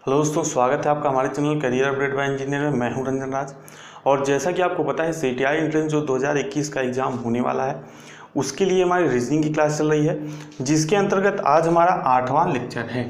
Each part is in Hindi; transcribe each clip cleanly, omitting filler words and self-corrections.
हेलो दोस्तों, स्वागत है आपका हमारे channel career update bye engineer में। मैं हूं रंजन राज। और जैसा कि आपको पता है CTI एंट्रेंस जो 2021 का एग्ज़ाम होने वाला है उसके लिए हमारी रीजनिंग की क्लास चल रही है, जिसके अंतर्गत आज हमारा 8वां लेक्चर है।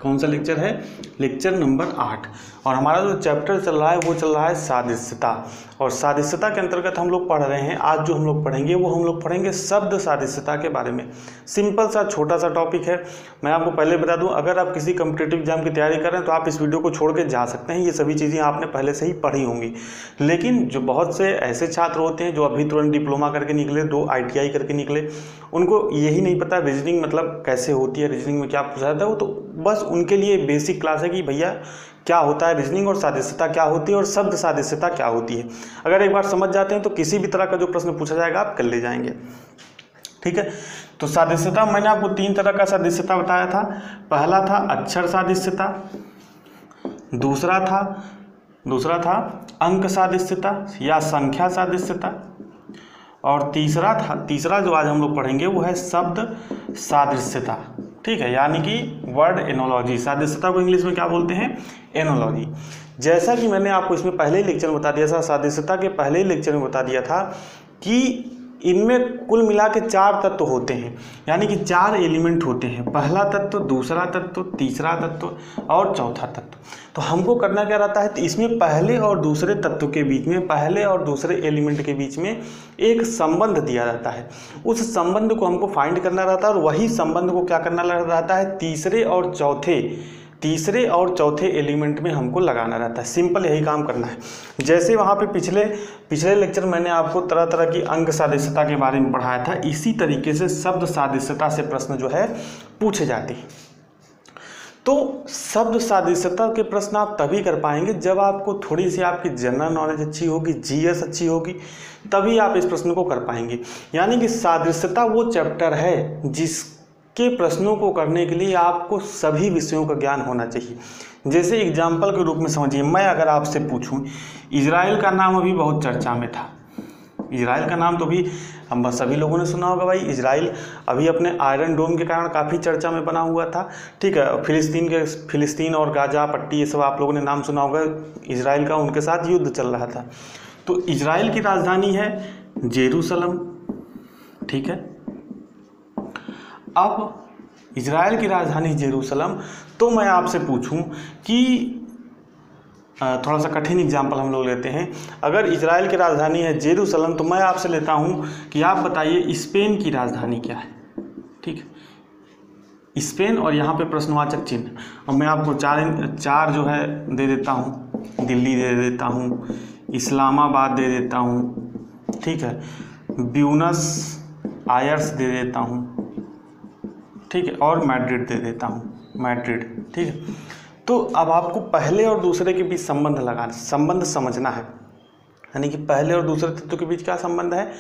कौन सा लेक्चर है? Lecture number 8। और हमारा जो चैप्टर चल रहा है वो चल रहा है सादृश्यता। और सादृश्यता के अंतर्गत हम लोग पढ़ रहे हैं, आज जो हम लोग पढ़ेंगे वो हम लोग पढ़ेंगे शब्द सादृश्यता के बारे में। सिंपल सा छोटा सा टॉपिक है। मैं आपको पहले बता दूं, अगर आप किसी कॉम्पिटिटिव एग्जाम की तैयारी कर रहे हैं तो आप इस वीडियो को छोड़ के जा सकते हैं। ये सभी चीज़ें आपने पहले से ही पढ़ी होंगी। लेकिन जो बहुत से ऐसे छात्र होते हैं जो अभी तुरंत डिप्लोमा करके निकले, 2 ITI करके निकले, उनको यही नहीं पता रीजनिंग मतलब कैसे होती है, रीजनिंग में क्या पूछा जाता है। वो तो बस उनके लिए बेसिक क्लास है कि भैया क्या होता है रीजनिंग और सादृश्यता क्या होती है और शब्द सादृश्यता क्या होती है। अगर एक बार समझ जाते हैं तो किसी भी तरह का जो प्रश्न पूछा जाएगा आप कर ले जाएंगे। ठीक है, तो सादृश्यता मैंने आपको 3 तरह का सादृश्यता बताया था। पहला था अक्षर सादृश्यता, दूसरा था अंक सादृश्यता या संख्या सादृश्यता, और तीसरा जो आज हम लोग पढ़ेंगे वो है शब्द सादृश्यता। ठीक है, यानी कि वर्ड एनोलॉजी। सादृश्यता को इंग्लिश में क्या बोलते हैं? एनोलॉजी। जैसा कि मैंने आपको इसमें पहले ही लेक्चर में बता दिया था, सादृश्यता के पहले ही लेक्चर में बता दिया था कि इनमें कुल मिला के 4 तत्व होते हैं, यानी कि 4 एलिमेंट होते हैं। पहला तत्व, दूसरा तत्व, तीसरा तत्व और चौथा तत्व। तो हमको करना क्या रहता है, तो इसमें पहले और दूसरे तत्व के बीच में, पहले और दूसरे एलिमेंट के बीच में एक संबंध दिया रहता है। उस संबंध को हमको फाइंड करना रहता है और वही संबंध को क्या करना रहता है, तीसरे और चौथे एलिमेंट में हमको लगाना रहता है। सिंपल यही काम करना है। जैसे वहाँ पे पिछले लेक्चर मैंने आपको तरह तरह की अंक सादृश्यता के बारे में पढ़ाया था, इसी तरीके से शब्द सादृश्यता से प्रश्न जो है पूछे जाते हैं। तो शब्द सादृश्यता के प्रश्न आप तभी कर पाएंगे जब आपको थोड़ी सी आपकी जनरल नॉलेज अच्छी होगी, GS अच्छी होगी, तभी आप इस प्रश्न को कर पाएंगे। यानी कि सादृश्यता वो चैप्टर है जिसके प्रश्नों को करने के लिए आपको सभी विषयों का ज्ञान होना चाहिए। जैसे एग्जाम्पल के रूप में समझिए, मैं अगर आपसे पूछूं, इजराइल का नाम अभी बहुत चर्चा में था। इजराइल का नाम तो भी हम सभी लोगों ने सुना होगा। भाई इजराइल अभी अपने आयरन डोम के कारण काफ़ी चर्चा में बना हुआ था। ठीक है, फिलिस्तीन और गाजा पट्टी, ये सब आप लोगों ने नाम सुना होगा। इजराइल का उनके साथ युद्ध चल रहा था। तो इजराइल की राजधानी है जेरूसलम। ठीक है, अब इजराइल की राजधानी जेरूसलम, तो मैं आपसे पूछूं कि थोड़ा सा कठिन एग्जाम्पल हम लोग लेते हैं। अगर इजराइल की राजधानी है जेरूसलम, तो मैं आपसे लेता हूं कि आप बताइए स्पेन की राजधानी क्या है। ठीक है, स्पेन और यहाँ पे प्रश्नवाचक चिन्ह। और मैं आपको चार जो है दे देता हूँ। दिल्ली दे देता हूँ, इस्लामाबाद दे देता हूँ, ठीक है, ब्यूनस आयर्स दे देता हूँ, ठीक है, और मैड्रिड दे देता हूँ, मैड्रिड। ठीक है, तो अब आपको पहले और दूसरे के बीच संबंध समझना है। यानी कि पहले और दूसरे तत्व के बीच क्या संबंध है?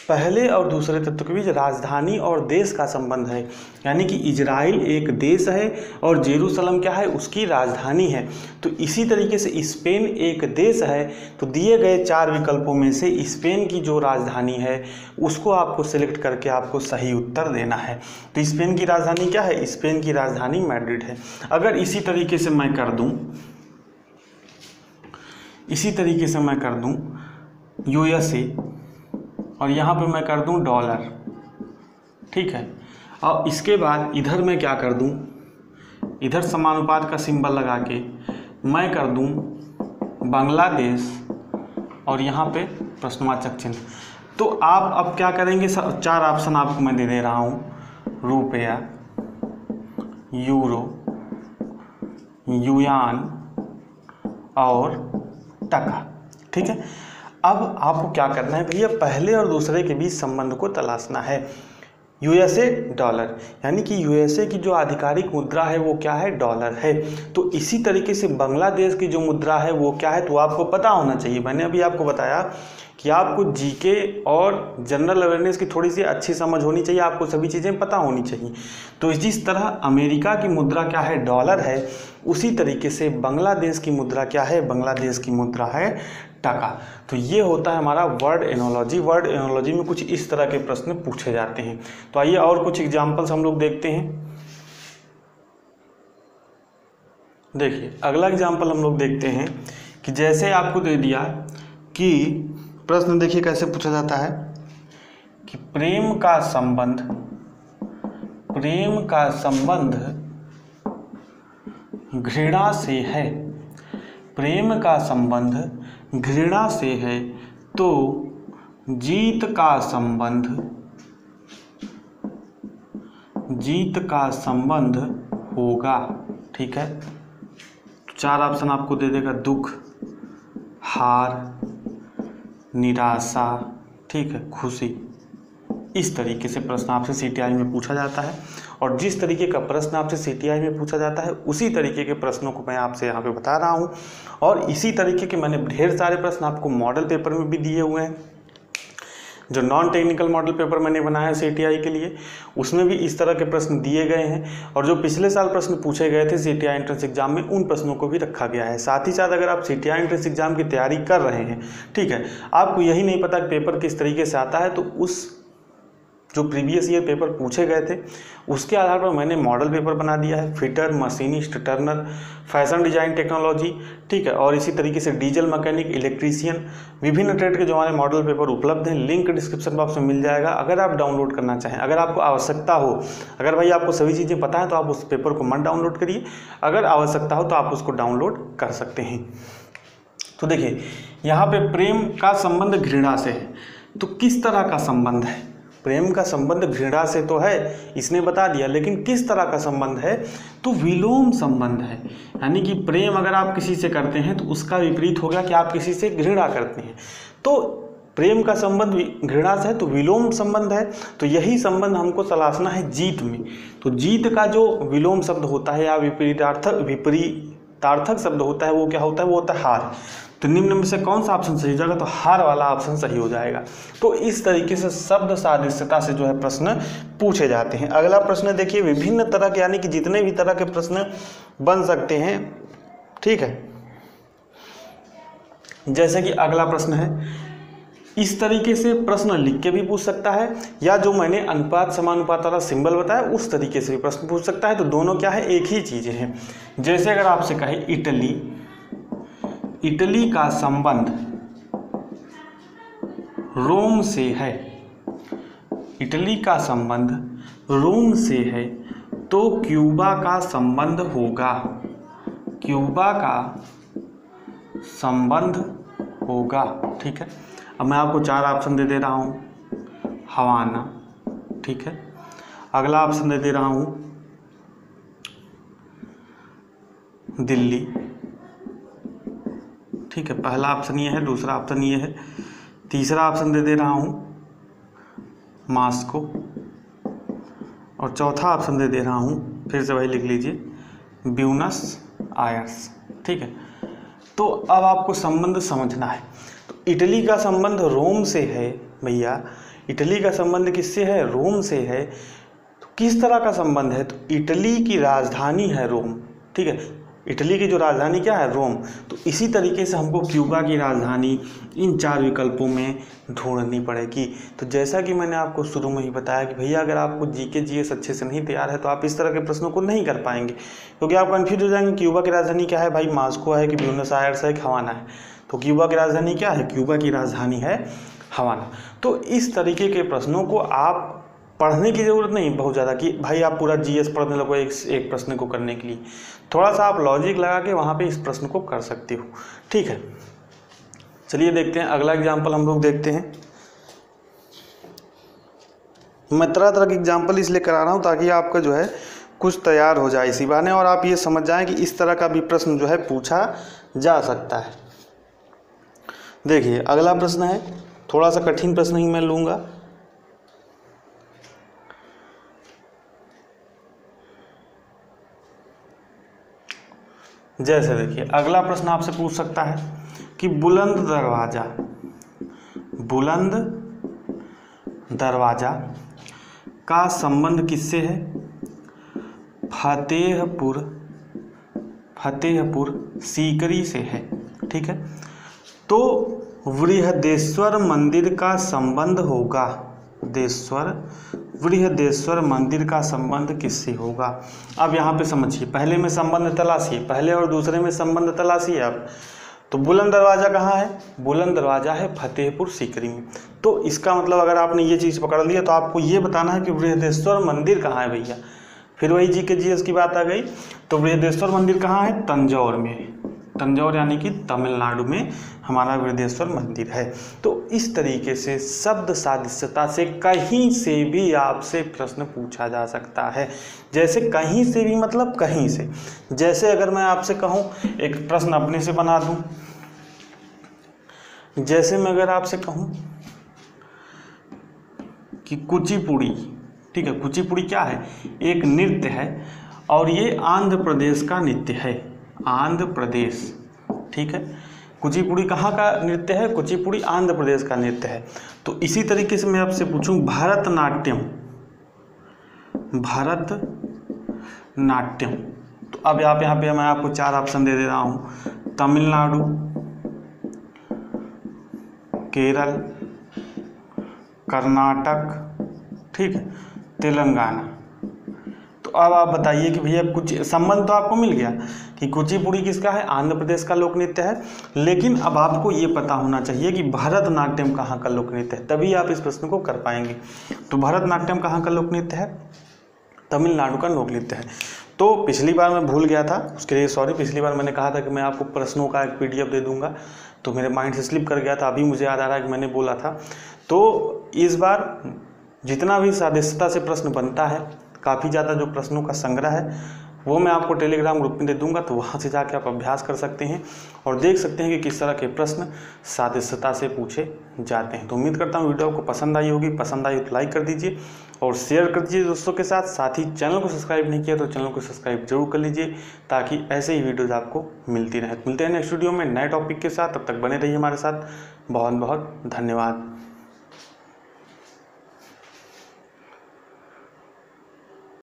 पहले और दूसरे तत्व के बीच राजधानी और देश का संबंध है। यानी कि इजराइल एक देश है और जेरूसलम क्या है? उसकी राजधानी है। तो इसी तरीके से स्पेन एक देश है। तो दिए गए 4 विकल्पों में से स्पेन की जो राजधानी है उसको आपको सिलेक्ट करके आपको सही उत्तर देना है। तो स्पेन की राजधानी क्या है? स्पेन की राजधानी मैड्रिड है। अगर इसी तरीके से मैं कर दूं USA, और यहाँ पे मैं कर दूं डॉलर। ठीक है, और इसके बाद इधर मैं क्या कर दूं, इधर समानुपात का सिंबल लगा के मैं कर दूं बांग्लादेश, और यहाँ पे प्रश्नवाचक चिन्ह। तो आप अब क्या करेंगे? 4 ऑप्शन आपको मैं दे रहा हूँ: रुपया, यूरो, युआन और टका। ठीक है, अब आपको क्या करना है भैया? पहले और दूसरे के बीच संबंध को तलाशना है। USA डॉलर, यानी कि USA की जो आधिकारिक मुद्रा है वो क्या है? डॉलर है। तो इसी तरीके से बांग्लादेश की जो मुद्रा है वो क्या है? तो आपको पता होना चाहिए। मैंने अभी आपको बताया कि आपको GK और जनरल अवेयरनेस की थोड़ी सी अच्छी समझ होनी चाहिए, आपको सभी चीज़ें पता होनी चाहिए। तो जिस तरह अमेरिका की मुद्रा क्या है? डॉलर है, उसी तरीके से बांग्लादेश की मुद्रा क्या है? बांग्लादेश की मुद्रा है टका। तो ये होता है हमारा वर्ड एनोलॉजी। वर्ड एनोलॉजी में कुछ इस तरह के प्रश्न पूछे जाते हैं। तो आइए और कुछ एग्जाम्पल्स हम लोग देखते हैं। देखिए अगला एग्जाम्पल हम लोग देखते हैं कि जैसे आपको दे दिया कि प्रश्न देखिए कैसे पूछा जाता है कि प्रेम का संबंध घृणा से है, प्रेम का संबंध घृणा से है तो जीत का संबंध होगा। ठीक है, तो 4 ऑप्शन आपको दे देगा, दुख, हार, निराशा, ठीक है, खुशी। इस तरीके से प्रश्न आपसे सीटीआई में पूछा जाता है और जिस तरीके का प्रश्न आपसे सीटीआई में पूछा जाता है उसी तरीके के प्रश्नों को मैं आपसे यहाँ पे बता रहा हूँ। और इसी तरीके के मैंने ढेर सारे प्रश्न आपको मॉडल पेपर में भी दिए हुए हैं। जो नॉन टेक्निकल मॉडल पेपर मैंने बनाया है सीटीआई के लिए, उसमें भी इस तरह के प्रश्न दिए गए हैं और जो पिछले साल प्रश्न पूछे गए थे सीटीआई एंट्रेंस एग्जाम में, उन प्रश्नों को भी रखा गया है। साथ ही साथ अगर आप सीटीआई एंट्रेंस एग्जाम की तैयारी कर रहे हैं, ठीक है, आपको यही नहीं पता कि पेपर किस तरीके से आता है, तो उस जो प्रीवियस ईयर पेपर पूछे गए थे उसके आधार पर मैंने मॉडल पेपर बना दिया है। Fitter, machinist, Turner, fashion design technology, ठीक है, और इसी तरीके से डीजल मैकेनिक, इलेक्ट्रीशियन, विभिन्न ट्रेड के जो हमारे मॉडल पेपर उपलब्ध हैं। लिंक डिस्क्रिप्शन बॉक्स में मिल जाएगा अगर आप डाउनलोड करना चाहें। अगर आपको आवश्यकता हो, अगर भाई आपको सभी चीज़ें पता है तो आप उस पेपर को मत डाउनलोड करिए, अगर आवश्यकता हो तो आप उसको डाउनलोड कर सकते हैं। तो देखिए यहाँ पे प्रेम का संबंध घृणा से है, तो किस तरह का संबंध है? प्रेम का संबंध घृणा से तो है, इसने बता दिया, लेकिन किस तरह का संबंध है? तो विलोम संबंध है। यानी कि प्रेम अगर आप किसी से करते हैं तो उसका विपरीत हो गया कि आप किसी से घृणा करते हैं। तो प्रेम का संबंध घृणा से है तो विलोम संबंध है, तो यही संबंध हमको तलाशना है जीत में। तो जीत का जो विलोम शब्द होता है या विपरीतार्थक शब्द होता है वो क्या होता है? वो होता है हार। तो निम्न में से कौन सा ऑप्शन सही हो जाएगा? तो हार वाला ऑप्शन सही हो जाएगा। तो इस तरीके से शब्द सादृश्यता से जो है प्रश्न पूछे जाते हैं। अगला प्रश्न देखिए, विभिन्न तरह के, यानी कि जितने भी तरह के प्रश्न बन सकते हैं, ठीक है। जैसे कि अगला प्रश्न है, इस तरीके से प्रश्न लिख के भी पूछ सकता है या जो मैंने अनुपात समानुपात वाला सिंबल बताया उस तरीके से भी प्रश्न पूछ सकता है। तो दोनों क्या है? एक ही चीज़ें हैं। जैसे अगर आपसे कहे इटली का संबंध रोम से है, इटली का संबंध रोम से है तो क्यूबा का संबंध होगा, क्यूबा का संबंध होगा। ठीक है, अब मैं आपको 4 ऑप्शन दे रहा हूँ। हवाना, ठीक है। अगला ऑप्शन दे रहा हूँ दिल्ली, ठीक है। पहला ऑप्शन ये है, दूसरा ऑप्शन ये है, तीसरा ऑप्शन दे रहा हूँ मॉस्को और चौथा ऑप्शन दे रहा हूँ, फिर से वही लिख लीजिए, ब्यूनस आयर्स। ठीक है, तो अब आपको संबंध समझना है। तो इटली का संबंध रोम से है भैया, इटली का संबंध किससे है? रोम से है। तो किस तरह का संबंध है? तो इटली की राजधानी है रोम, ठीक है। इटली की जो राजधानी क्या है? रोम। तो इसी तरीके से हमको क्यूबा की राजधानी इन 4 विकल्पों में ढूंढनी पड़ेगी। तो जैसा कि मैंने आपको शुरू में ही बताया कि भैया अगर आपको जीके जीएस अच्छे से नहीं तैयार है तो आप इस तरह के प्रश्नों को नहीं कर पाएंगे, क्योंकि आप कन्फ्यूज हो जाएंगे क्यूबा की राजधानी क्या है भाई, मॉस्को है कि ब्यूनस आयर्स है कि हवाना है। तो क्यूबा की राजधानी क्या है? क्यूबा की राजधानी है हवाना। तो इस तरीके के प्रश्नों को आप पढ़ने की ज़रूरत नहीं बहुत ज़्यादा कि भाई आप पूरा जीएस पढ़ने लगो एक प्रश्न को करने के लिए। थोड़ा सा आप लॉजिक लगा के वहाँ पे इस प्रश्न को कर सकते हो, ठीक है। चलिए देखते हैं अगला एग्जाम्पल हम लोग देखते हैं। मैं तरह तरह के एग्जाम्पल इसलिए करा रहा हूँ ताकि आपका जो है कुछ तैयार हो जाए इसी बहाने और आप ये समझ जाएं कि इस तरह का भी प्रश्न जो है पूछा जा सकता है। देखिए अगला प्रश्न है, थोड़ा सा कठिन प्रश्न ही मैं लूँगा। जैसे देखिए अगला प्रश्न आपसे पूछ सकता है कि बुलंद दरवाजा का संबंध किससे है? फतेहपुर सीकरी से है, ठीक है। तो वृहदेश्वर मंदिर का संबंध होगा, देश्वर बृहदेश्वर मंदिर का संबंध किससे होगा। अब यहाँ पे समझिए, पहले में संबंध तलाशिए, पहले और दूसरे में संबंध तलाशिए आप। तो बुलंद दरवाज़ा कहाँ है, बुलंद दरवाज़ा है फतेहपुर सीकरी में। तो इसका मतलब अगर आपने ये चीज़ पकड़ लिया तो आपको ये बताना है कि बृहदेश्वर मंदिर कहाँ है भैया। फिर वही जी के जीएस की बात आ गई। तो बृहदेश्वर मंदिर कहाँ है, तंजौर में, तंजौर यानी कि तमिलनाडु में हमारा बृहदेश्वर मंदिर है। तो इस तरीके से शब्द सादृश्यता से कहीं से भी आपसे प्रश्न पूछा जा सकता है। जैसे कहीं से भी मतलब कहीं से, जैसे अगर मैं आपसे कहूँ एक प्रश्न अपने से बना दूँ, जैसे मैं अगर आपसे कहूँ कि कुचिपुड़ी, ठीक है, कुचिपुड़ी क्या है, एक नृत्य है और ये आंध्र प्रदेश का नृत्य है, आंध्र प्रदेश, ठीक है। कुचिपुड़ी कहाँ का नृत्य है, कुचिपुड़ी आंध्र प्रदेश का नृत्य है। तो इसी तरीके से मैं आपसे पूछूं भरतनाट्यम, भरतनाट्यम, तो अब यहाँ पे मैं आपको 4 ऑप्शन दे रहा हूँ, तमिलनाडु, केरल, कर्नाटक, ठीक है, तेलंगाना। तो अब आप बताइए कि भैया कुछ संबंध तो आपको मिल गया कि कुचिपुड़ी किसका है, आंध्र प्रदेश का लोक नृत्य है। लेकिन अब आपको ये पता होना चाहिए कि भरतनाट्यम कहाँ का लोक नृत्य है, तभी आप इस प्रश्न को कर पाएंगे। तो भरतनाट्यम कहाँ का लोक नृत्य है, तमिलनाडु का लोक नृत्य है। तो पिछली बार मैं भूल गया था, उसके लिए सॉरी। पिछली बार मैंने कहा था कि मैं आपको प्रश्नों का एक PDF दे दूंगा, तो मेरे माइंड से स्लिप कर गया था, अभी मुझे याद आ रहा है कि मैंने बोला था। तो इस बार जितना भी सादृश्यता से प्रश्न बनता है, काफ़ी ज़्यादा जो प्रश्नों का संग्रह है वो मैं आपको टेलीग्राम ग्रुप में दे दूंगा, तो वहाँ से जाके आप अभ्यास कर सकते हैं और देख सकते हैं कि किस तरह के प्रश्न सादृश्यता से पूछे जाते हैं। तो उम्मीद करता हूँ वीडियो आपको पसंद आई होगी, पसंद आई तो लाइक कर दीजिए और शेयर कर दीजिए दोस्तों के साथ। साथ ही चैनल को सब्सक्राइब नहीं किया तो चैनल को सब्सक्राइब जरूर कर लीजिए, ताकि ऐसे ही वीडियोज़ आपको मिलती रहे। मिलते हैं नेक्स्ट वीडियो में नए टॉपिक के साथ, तब तक बने रहिए हमारे साथ। बहुत बहुत धन्यवाद।